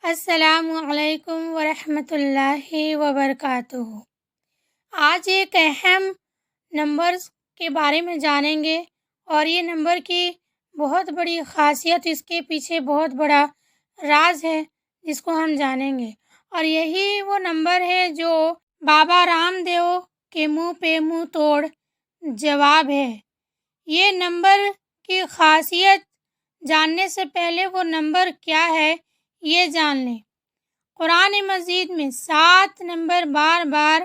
السلام علیکم ورحمۃ اللہ وبرکاتہ۔ آج ایک اہم نمبرز کے بارے میں جانیں گے اور یہ نمبر کی بہت بڑی خاصیت، اس کے پیچھے بہت بڑا راز ہے جس کو ہم جانیں گے، اور یہی وہ نمبر ہے جو بابا رام دیو کے منہ پہ منہ توڑ جواب ہے۔ یہ نمبر کی خاصیت جاننے سے پہلے وہ نمبر کیا ہے یہ جان لیں۔ قرآن مجید میں 7 نمبر بار بار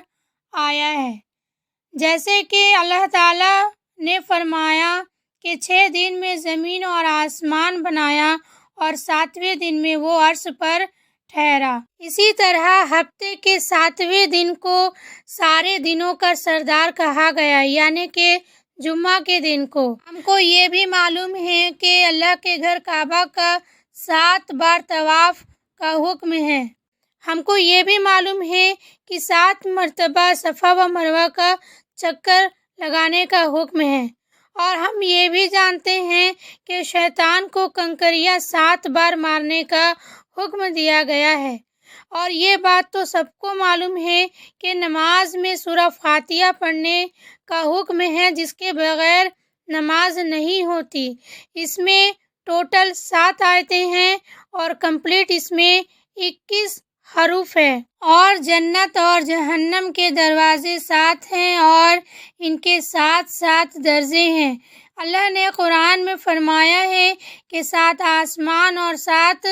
آیا ہے، جیسے کہ اللہ تعالیٰ نے فرمایا کہ 6 دن میں زمین اور آسمان بنایا اور 7ویں دن میں وہ عرش پر ٹھہرا۔ اسی طرح ہفتے کے 7ویں دن کو سارے دنوں کا سردار کہا گیا، یعنی کہ جمعہ کے دن کو۔ ہم کو یہ بھی معلوم ہے کہ اللہ کے گھر کعبہ کا 7 بار طواف کا حکم ہے۔ ہم کو یہ بھی معلوم ہے کہ 7 مرتبہ صفا و مروہ کا چکر لگانے کا حکم ہے، اور ہم یہ بھی جانتے ہیں کہ شیطان کو کنکریاں 7 بار مارنے کا حکم دیا گیا ہے۔ اور یہ بات تو سب کو معلوم ہے کہ نماز میں سورہ فاتحہ پڑھنے کا حکم ہے، جس کے بغیر نماز نہیں ہوتی۔ اس میں ٹوٹل 7 آیتیں ہیں اور کمپلیٹ اس میں 21 حروف ہے، اور جنت اور جہنم کے دروازے 7 ہیں اور ان کے 7 درجے ہیں۔ اللہ نے قرآن میں فرمایا ہے کہ 7 آسمان اور 7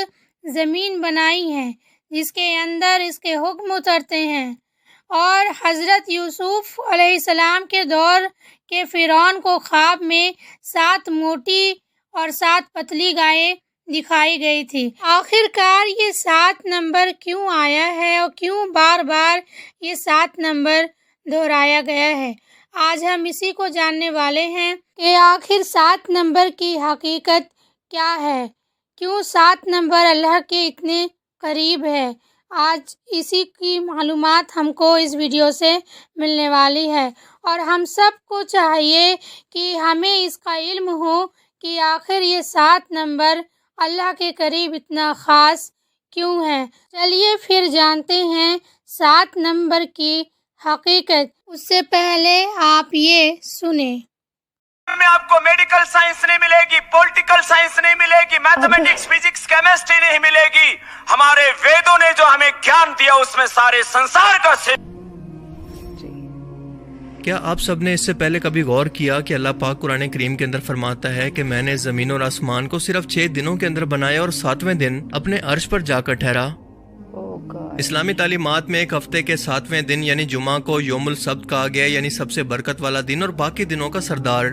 زمین بنائی ہیں، جس کے اندر اس کے حکم اترتے ہیں۔ اور حضرت یوسف علیہ السلام کے دور کے فرعون کو خواب میں 7 موٹی اور 7 پتلی گائیں دکھائی گئی تھی۔ آخر کار یہ 7 نمبر کیوں آیا ہے اور کیوں بار بار یہ 7 نمبر دہرایا گیا ہے، آج ہم اسی کو جاننے والے ہیں کہ آخر 7 نمبر کی حقیقت کیا ہے، کیوں 7 نمبر اللہ کے اتنے قریب ہے۔ آج اسی کی معلومات ہم کو اس ویڈیو سے ملنے والی ہے، اور ہم سب کو چاہیے کہ ہمیں اس کا علم ہو کہ آخر یہ 7 نمبر اللہ کے قریب اتنا خاص کیوں ہے۔ چلیے پھر جانتے ہیں 7 نمبر کی حقیقت۔ اس سے پہلے آپ یہ سنیں۔ میں آپ کو میڈیکل سائنس نہیں ملے گی، پولیٹیکل سائنس نہیں ملے گی، میتھمیٹکس، فزکس، کیمسٹری نہیں ملے گی۔ ہمارے ویدوں نے جو ہمیں گیان دیا اس میں سارے سنسار کا کیا آپ سب نے اس سے پہلے کبھی غور کیا کہ اللہ پاک قرآن کریم کے اندر فرماتا ہے کہ میں نے زمین اور آسمان کو صرف 6 دنوں کے اندر بنایا اور 7ویں دن اپنے عرش پر جا کر ٹھہرا۔ اسلامی تعلیمات میں ایک ہفتے کے 7ویں دن یعنی جمعہ کو یوم السبت کہا گیا، یعنی سب سے برکت والا دن اور باقی دنوں کا سردار۔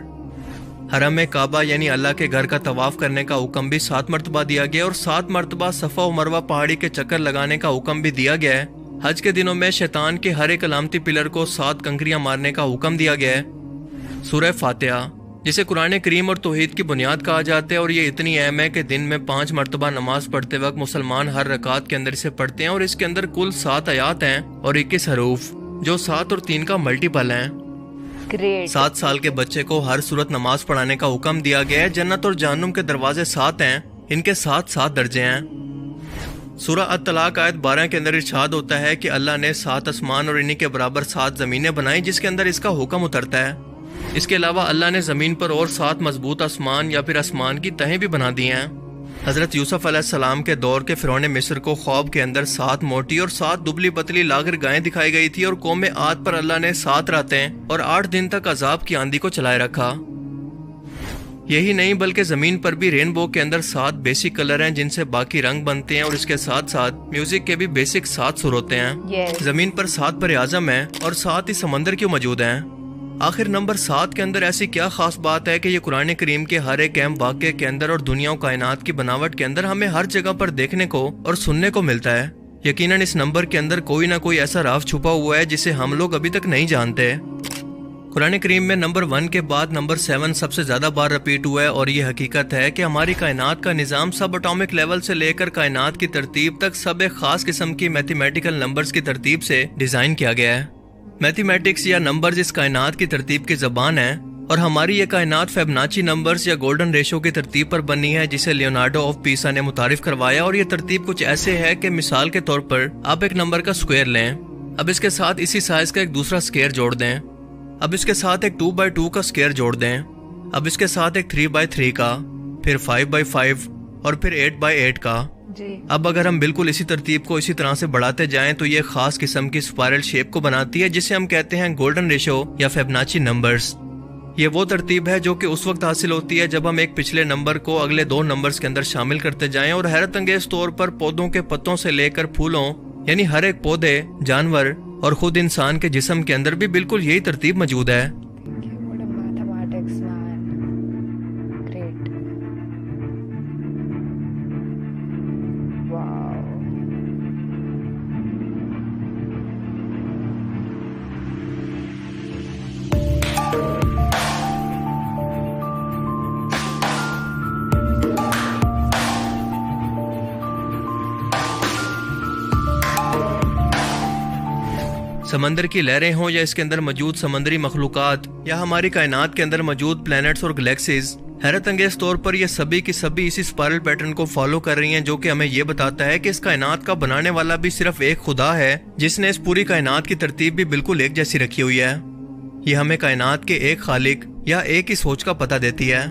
حرم کعبہ یعنی اللہ کے گھر کا طواف کرنے کا حکم بھی 7 مرتبہ دیا گیا، اور 7 مرتبہ صفا و مروہ پہاڑی کے چکر لگانے کا حکم بھی دیا گیا ہے۔ حج کے دنوں میں شیطان کے ہر ایک علامتی پلر کو 7 کنکریاں مارنے کا حکم دیا گیا ہے۔ سورہ فاتحہ، جسے قرآن کریم اور توحید کی بنیاد کہا جاتا ہے، اور یہ اتنی اہم ہے کہ دن میں 5 مرتبہ نماز پڑھتے وقت مسلمان ہر رکعت کے اندر اسے پڑھتے ہیں، اور اس کے اندر کل 7 آیات ہیں اور 21 حروف، جو 7 اور 3 کا ملٹیپل ہیں۔ 7 سال کے بچے کو ہر صورت نماز پڑھانے کا حکم دیا گیا ہے۔ جنت اور جہنم کے دروازے 7 ہیں، ان کے 7 درجے ہیں۔ سورہ الطلاق آیت 12 کے اندر ارشاد ہوتا ہے کہ اللہ نے 7 آسمان اور انہی کے برابر 7 زمینیں بنائیں، جس کے اندر اس کا حکم اترتا ہے۔ اس کے علاوہ اللہ نے زمین پر اور 7 مضبوط آسمان یا پھر آسمان کی تہیں بھی بنا دی ہیں۔ حضرت یوسف علیہ السلام کے دور کے فرعون مصر کو خواب کے اندر 7 موٹی اور 7 دبلی پتلی لاغر گائیں دکھائی گئی تھی، اور قوم عاد پر اللہ نے 7 راتیں اور 8 دن تک عذاب کی آندھی کو چلائے رکھا۔ یہی نہیں بلکہ زمین پر بھی رینبو کے اندر 7 بیسک کلر ہیں، جن سے باقی رنگ بنتے ہیں، اور اس کے ساتھ ساتھ میوزک کے بھی بیسک 7 سر ہوتے ہیں۔ زمین پر 7 بر اعظم ہیں اور 7 ہی سمندر کیوں موجود ہیں؟ آخر نمبر 7 کے اندر ایسی کیا خاص بات ہے کہ یہ قرآن کریم کے ہر ایک اہم واقعے کے اندر اور دنیا و کائنات کی بناوٹ کے اندر ہمیں ہر جگہ پر دیکھنے کو اور سننے کو ملتا ہے؟ یقیناً اس نمبر کے اندر کوئی نہ کوئی ایسا راز چھپا ہوا ہے جسے ہم لوگ ابھی تک نہیں جانتے۔ قرآن کریم میں نمبر 1 کے بعد نمبر 7 سب سے زیادہ بار رپیٹ ہوا ہے، اور یہ حقیقت ہے کہ ہماری کائنات کا نظام سب اٹامک لیول سے لے کر کائنات کی ترتیب تک سب ایک خاص قسم کی میتھمیٹیکل نمبرز کی ترتیب سے ڈیزائن کیا گیا ہے۔ میتھمیٹکس یا نمبرز اس کائنات کی ترتیب کی زبان ہے، اور ہماری یہ کائنات فیبناچی نمبرز یا گولڈن ریشو کی ترتیب پر بنی ہے جسے لیونارڈو آف پیسا نے متعارف کروایا، اور یہ ترتیب کچھ ایسے ہے کہ مثال کے طور پر آپ ایک نمبر کا اسکوائر لیں، اب اس کے ساتھ اسی سائز کا ایک دوسرا اسکوائر جوڑ دیں، اب اس کے ساتھ ایک 2x2 کا اسکوائر جوڑ دیں، اب اس کے ساتھ ایک 3x3 کا، پھر 5x5 اور پھر 8x8 کا۔ اب اگر ہم بالکل اسی ترتیب کو اسی طرح سے بڑھاتے جائیں تو یہ خاص قسم کی اسپائرل شیپ کو بناتی ہے جسے ہم کہتے ہیں گولڈن ریشو یا فیبناچی نمبرز۔ یہ وہ ترتیب ہے جو کہ اس وقت حاصل ہوتی ہے جب ہم ایک پچھلے نمبر کو اگلے 2 نمبرز کے اندر شامل کرتے جائیں، اور حیرت انگیز طور پر پودوں کے پتوں سے لے کر پھولوں، یعنی ہر ایک پودے، جانور اور خود انسان کے جسم کے اندر بھی بالکل یہی ترتیب موجود ہے۔ سمندر کی لہریں ہوں یا اس کے اندر موجود سمندری مخلوقات یا ہماری کائنات کے اندر موجود پلینٹس اور گلیکسیز، حیرت انگیز طور پر یہ سبھی کی سبھی اسی اسپائرل پیٹرن کو فالو کر رہی ہیں جو کہ ہمیں یہ بتاتا ہے کہ اس کائنات کا بنانے والا بھی صرف ایک خدا ہے جس نے اس پوری کائنات کی ترتیب بھی بالکل ایک جیسی رکھی ہوئی ہے۔ یہ ہمیں کائنات کے ایک خالق یا ایک ہی سوچ کا پتہ دیتی ہے۔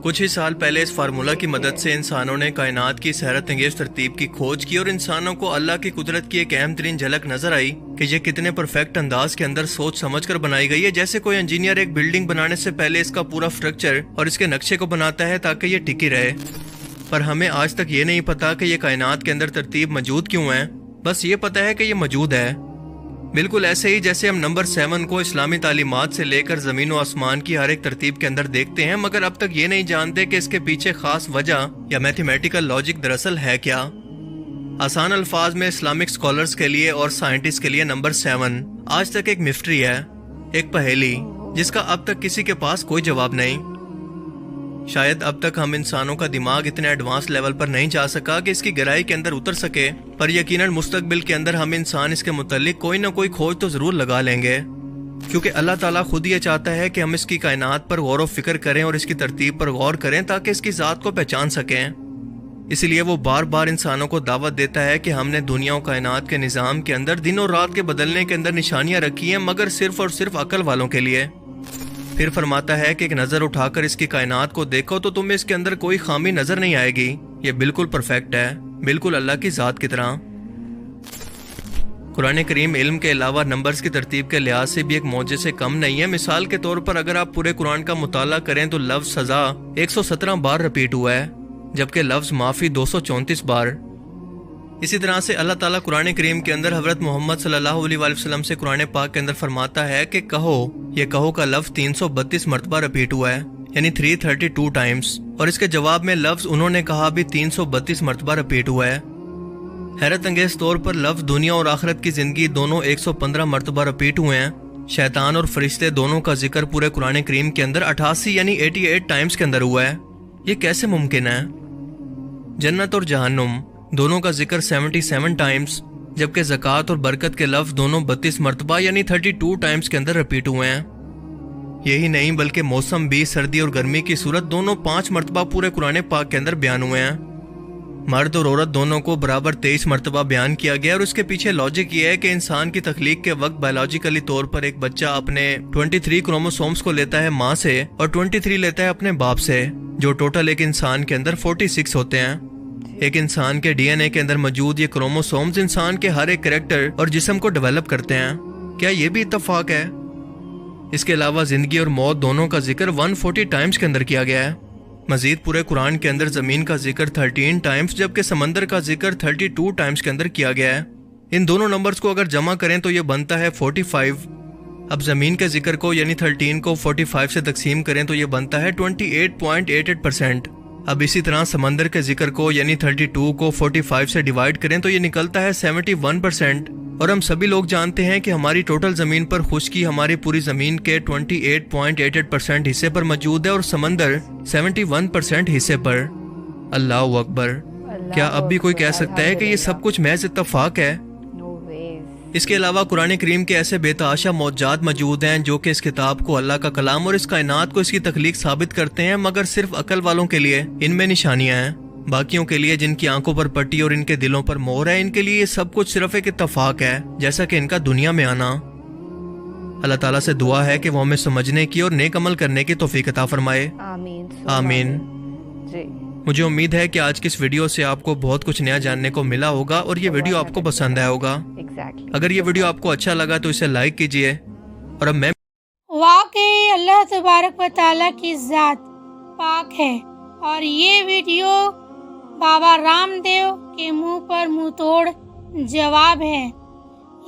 کچھ ہی سال پہلے اس فارمولا کی مدد سے انسانوں نے کائنات کی اس حیرت انگیز ترتیب کی کھوج کی، اور انسانوں کو اللہ کی قدرت کی ایک اہم ترین جھلک نظر آئی کہ یہ کتنے پرفیکٹ انداز کے اندر سوچ سمجھ کر بنائی گئی ہے، جیسے کوئی انجینئر ایک بلڈنگ بنانے سے پہلے اس کا پورا اسٹرکچر اور اس کے نقشے کو بناتا ہے تاکہ یہ ٹکی رہے۔ پر ہمیں آج تک یہ نہیں پتا کہ یہ کائنات کے اندر ترتیب موجود کیوں ہے، بس یہ پتا ہے کہ یہ موجود ہے۔ بالکل ایسے ہی جیسے ہم نمبر 7 کو اسلامی تعلیمات سے لے کر زمین و آسمان کی ہر ایک ترتیب کے اندر دیکھتے ہیں، مگر اب تک یہ نہیں جانتے کہ اس کے پیچھے خاص وجہ یا میتھمیٹیکل لاجک دراصل ہے کیا۔ آسان الفاظ میں اسلامک اسکالرز کے لیے اور سائنٹسٹ کے لیے نمبر 7 آج تک ایک مسٹری ہے، ایک پہیلی جس کا اب تک کسی کے پاس کوئی جواب نہیں۔ شاید اب تک ہم انسانوں کا دماغ اتنے ایڈوانس لیول پر نہیں جا سکا کہ اس کی گہرائی کے اندر اتر سکے، پر یقیناً مستقبل کے اندر ہم انسان اس کے متعلق کوئی نہ کوئی کھوج تو ضرور لگا لیں گے، کیونکہ اللہ تعالیٰ خود یہ چاہتا ہے کہ ہم اس کی کائنات پر غور و فکر کریں اور اس کی ترتیب پر غور کریں تاکہ اس کی ذات کو پہچان سکیں۔ اس لیے وہ بار بار انسانوں کو دعوت دیتا ہے کہ ہم نے دنیا و کائنات کے نظام کے اندر دن اور رات کے بدلنے کے اندر نشانیاں رکھی ہیں، مگر صرف اور صرف عقل والوں کے لیے۔ پھر فرماتا ہے کہ ایک نظر اٹھا کر اس کی کائنات کو دیکھو تو تمہیں اس کے اندر کوئی خامی نظر نہیں آئے گی، یہ بالکل پرفیکٹ ہے، بالکل اللہ کی ذات کی طرح۔ قرآن کریم علم کے علاوہ نمبرز کی ترتیب کے لحاظ سے بھی ایک معجزے سے کم نہیں ہے۔ مثال کے طور پر اگر آپ پورے قرآن کا مطالعہ کریں تو لفظ سزا 117 بار رپیٹ ہوا ہے، جبکہ لفظ معافی 234 بار۔ اسی طرح سے اللہ تعالیٰ قرآن کریم کے اندر حضرت محمد صلی اللہ علیہ وآلہ وسلم سے قرآن پاک کے اندر فرماتا ہے کہ کہو، یہ کہو کا لفظ 332 مرتبہ رپیٹ ہوا ہے، یعنی 332 ٹائمز، اور اس کے جواب میں لفظ انہوں نے کہا بھی 332 مرتبہ رپیٹ ہوا ہے۔ حیرت انگیز طور پر لفظ دنیا اور آخرت کی زندگی دونوں 115 مرتبہ رپیٹ ہوئے ہیں۔ شیطان اور فرشتے دونوں کا ذکر پورے قرآن کریم کے اندر 88 یعنی 88 ٹائمز کے اندر ہوا ہے۔ یہ کیسے ممکن ہے؟ جنت اور جہنم دونوں کا ذکر 77 ٹائمز، جبکہ زکوٰۃ اور برکت کے لفظ دونوں 32 مرتبہ یعنی 32 ٹائمز کے اندر رپیٹ ہوئے ہیں۔ یہی نہیں بلکہ موسم بھی، سردی اور گرمی کی صورت دونوں 5 مرتبہ پورے قرآن پاک کے اندر بیان ہوئے ہیں۔ مرد اور عورت دونوں کو برابر 23 مرتبہ بیان کیا گیا، اور اس کے پیچھے لاجک یہ ہے کہ انسان کی تخلیق کے وقت بایولوجیکلی طور پر ایک بچہ اپنے 23 کروموسومز کو لیتا ہے ماں سے اور 23 لیتا ہے اپنے باپ سے، جو ٹوٹل ایک انسان کے اندر 46 ہوتے ہیں۔ ایک انسان کے ڈی این اے کے اندر موجود یہ کروموسومز انسان کے ہر ایک کریکٹر اور جسم کو ڈیولپ کرتے ہیں۔ کیا یہ بھی اتفاق ہے؟ اس کے علاوہ زندگی اور موت دونوں کا ذکر 140 ٹائمز کے اندر کیا گیا ہے۔ مزید پورے قرآن کے اندر زمین کا ذکر 13 ٹائمز جبکہ سمندر کا ذکر 32 ٹائمز کے اندر کیا گیا ہے۔ ان دونوں نمبرز کو اگر جمع کریں تو یہ بنتا ہے 45۔ اب زمین کے ذکر کو یعنی 13 کو 45 سے تقسیم کریں تو یہ بنتا ہے 28.88%۔ اب اسی طرح سمندر کے ذکر کو یعنی 32 کو 45 سے ڈیوائیڈ کریں تو یہ نکلتا ہے 71%۔ اور ہم سبھی لوگ جانتے ہیں کہ ہماری ٹوٹل زمین پر خشکی ہماری پوری زمین کے 28.88% حصے پر موجود ہے اور سمندر 71% حصے پر۔ اللہ اکبر! کیا اب بھی کوئی کہہ سکتا ہے کہ یہ سب کچھ محض اتفاق ہے؟ اس کے علاوہ قرآن کریم کے ایسے بے تحاشا معجزات موجود ہیں جو کہ اس کتاب کو اللہ کا کلام اور اس کائنات کو اس کی تخلیق ثابت کرتے ہیں، مگر صرف عقل والوں کے لیے ان میں نشانیاں ہیں۔ باقیوں کے لیے جن کی آنکھوں پر پٹی اور ان کے دلوں پر مہر ہے، ان کے لیے یہ سب کچھ صرف ایک اتفاق ہے، جیسا کہ ان کا دنیا میں آنا۔ اللہ تعالیٰ سے دعا ہے کہ وہ ہمیں سمجھنے کی اور نیک عمل کرنے کی توفیق عطا فرمائے، آمین۔ جی مجھے امید ہے کہ آج کی اس ویڈیو سے آپ کو بہت کچھ نیا جاننے کو ملا ہوگا اور یہ ویڈیو آپ کو پسند آیا ہوگا۔ ایگزیکٹلی اگر یہ ویڈیو آپ کو اچھا لگا تو اسے لائک کیجئے، اور اب میں واقعی اللہ تبارک و تعالیٰ کی ذات پاک ہے، اور یہ ویڈیو بابا رام دیو کے منہ پر منہ توڑ جواب ہے۔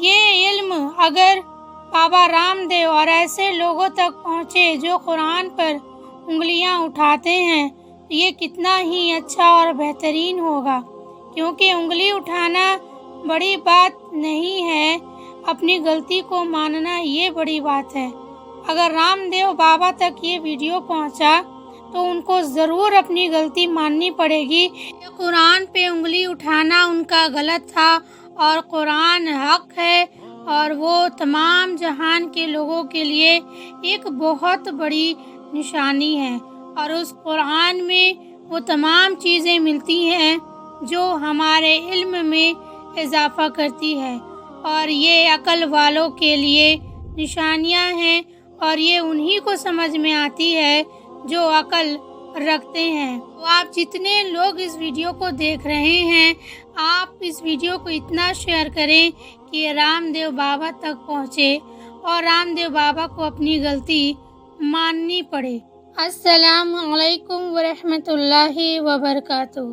یہ علم اگر بابا رام دیو اور ایسے لوگوں تک پہنچے جو قرآن پر انگلیاں اٹھاتے ہیں تو یہ کتنا ہی اچھا اور بہترین ہوگا، کیونکہ انگلی اٹھانا بڑی بات نہیں ہے، اپنی غلطی کو ماننا یہ بڑی بات ہے۔ اگر رام دیو بابا تک یہ ویڈیو پہنچا تو ان کو ضرور اپنی غلطی ماننی پڑے گی۔ قرآن پہ انگلی اٹھانا ان کا غلط تھا، اور قرآن حق ہے، اور وہ تمام جہان کے لوگوں کے لیے ایک بہت بڑی نشانی ہے، اور اس قرآن میں وہ تمام چیزیں ملتی ہیں جو ہمارے علم میں اضافہ کرتی ہے، اور یہ عقل والوں کے لیے نشانیاں ہیں، اور یہ انہی کو سمجھ میں آتی ہے جو عقل رکھتے ہیں۔ تو آپ جتنے لوگ اس ویڈیو کو دیکھ رہے ہیں، آپ اس ویڈیو کو اتنا شیئر کریں کہ رام دیو بابا تک پہنچے اور رام دیو بابا کو اپنی غلطی ماننی پڑے۔ السلام علیکم ورحمۃ اللہ وبرکاتہ۔